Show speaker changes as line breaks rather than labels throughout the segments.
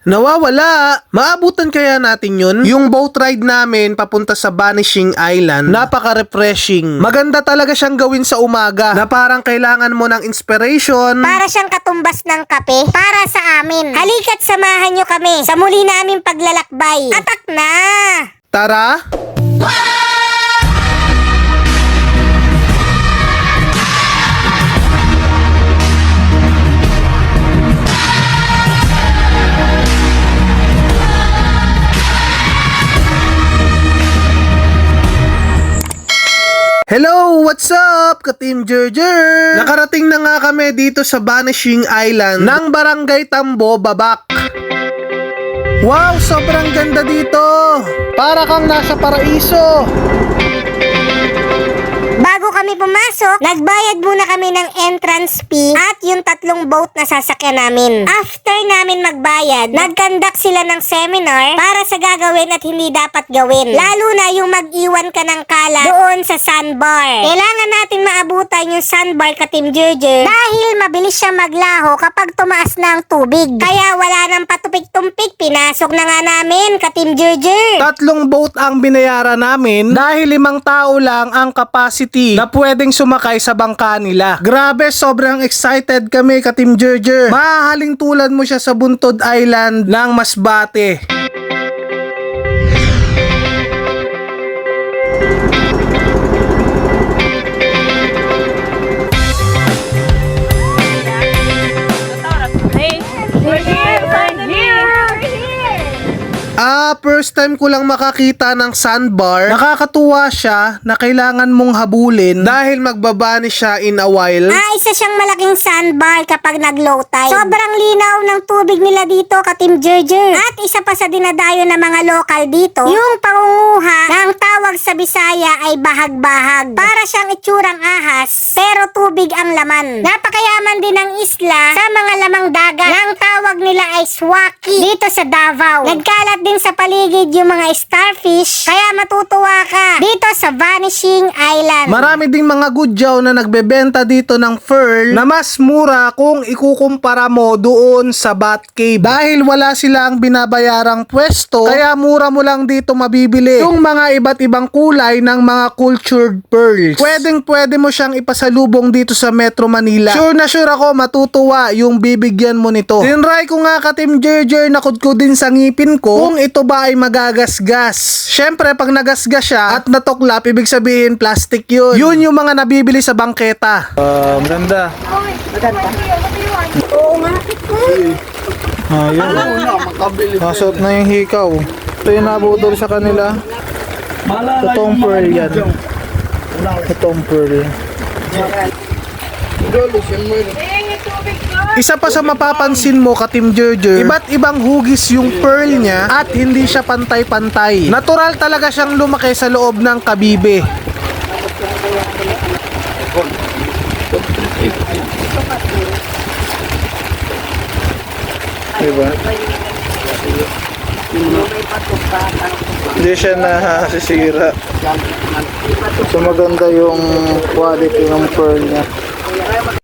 Nawawala. Maabutan kaya natin yun? Yung boat ride namin papunta sa Vanishing Island, napaka-refreshing. Maganda talaga siyang gawin sa umaga na parang kailangan mo ng inspiration.
Para siyang katumbas ng kape para sa amin. Halika't samahan nyo kami sa muli naming paglalakbay. Atak na!
Tara! Hello! What's up? Ka-Team Jerjer! Nakarating na nga kami dito sa Vanishing Island ng Barangay Tambo, Babak. Wow! Sobrang ganda dito! Para kang nasa paraiso!
Bago kami pumasok, nagbayad muna kami ng entrance fee at yung 3 boat na sasakyan namin. After namin magbayad, nag-conduct sila ng seminar para sa gagawin at hindi dapat gawin. Lalo na yung mag-iwan ka ng kalat doon sa sandbar. Kailangan natin maabutan yung sandbar, Ka-Team Jerjer, dahil mabilis siya maglaho kapag tumaas na ang tubig. Kaya wala nang patupik-tumpik, pinasok na nga namin, Ka-Team Jerjer.
3 boat ang binayaran namin dahil 5 tao lang ang capacity na pwedeng sumakay sa bangka nila. Grabe, sobrang excited kami, Ka-Team Jerjer. Mahahaling tulad mo siya sa Buntod Island ng Masbate. First time ko lang makakita ng sandbar. Nakakatuwa siya na kailangan mong habulin dahil magbabani siya in a while.
Isa siyang malaking sandbar kapag nag-low tide. Sobrang linaw ng tubig nila dito, Ka-Team Jerjer. At isa pa sa dinadayo ng mga lokal dito, yung pangunguha na ang tawag sa Bisaya ay bahag-bahag. Para siyang itsurang ahas, pero tubig ang laman. Napakayaman din ng isla sa mga lamang dagat. Ang tawag nila ay swaki dito sa Davao. Nagkalat din sa paligid yung mga starfish, kaya matutuwa ka dito sa Vanishing Island.
Marami ding mga gudyaw na nagbebenta dito ng pearl na mas mura kung ikukumpara mo doon sa Bat Cave. Dahil wala silang binabayarang pwesto, kaya mura mo lang dito mabibili yung mga iba't ibang kulay ng mga cultured pearls. Pwede mo siyang ipasalubong dito sa Metro Manila. Sure na sure ako matutuwa yung bibigyan mo nito. Tinry ko nga, Ka-Team Jerjer, nakudkudin sa ngipin ko kung ito ba ay magagasgas. Syempre, pag nagasgas siya at natuklap, ibig sabihin plastic yun. Yun yung mga nabibili sa bangketa. Maganda.
Oo nga.
Yun. Nasot na yung hikaw. Ito yung nabudol sa kanila. Totoong pearl yan. Totoong pearl. Isa pa sa mapapansin mo, Ka-Team Jerjer, iba't ibang hugis yung pearl niya at hindi siya pantay-pantay. Natural talaga siyang lumaki sa loob ng kabibe. Diba? Hindi siya nasisira. So maganda yung quality ng pearl niya.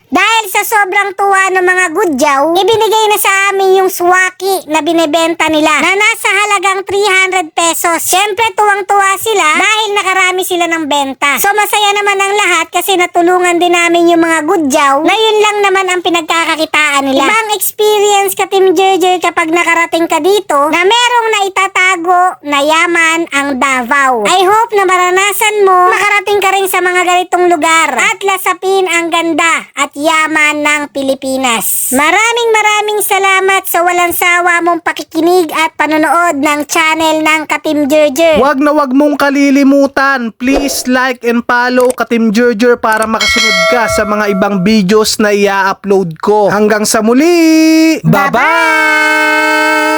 Dahil sa sobrang tuwa ng mga gudyaw, ibinigay na sa amin yung swaki na binebenta nila na nasa halagang 300 pesos. Siyempre tuwang-tuwa sila dahil nakarami sila ng benta. So masaya naman ang lahat kasi natulungan din namin yung mga gudyaw na yun lang naman ang pinagkakakitaan nila. Ibang experience, Ka-Team Jerjer, kapag nakarating ka dito na merong naitatago na yaman ang Davao. I hope na maranasan mo makarating ka rin sa mga ganitong lugar at lasapin ang ganda at yaman ng Pilipinas. Maraming salamat sa walang sawa mong pakikinig at panonood ng channel ng Ka-Team Jerjer.
Wag na wag mong kalilimutan. Please like and follow Ka-Team Jerjer para makasunod ka sa mga ibang videos na i-upload ko. Hanggang sa muli! Bye-bye!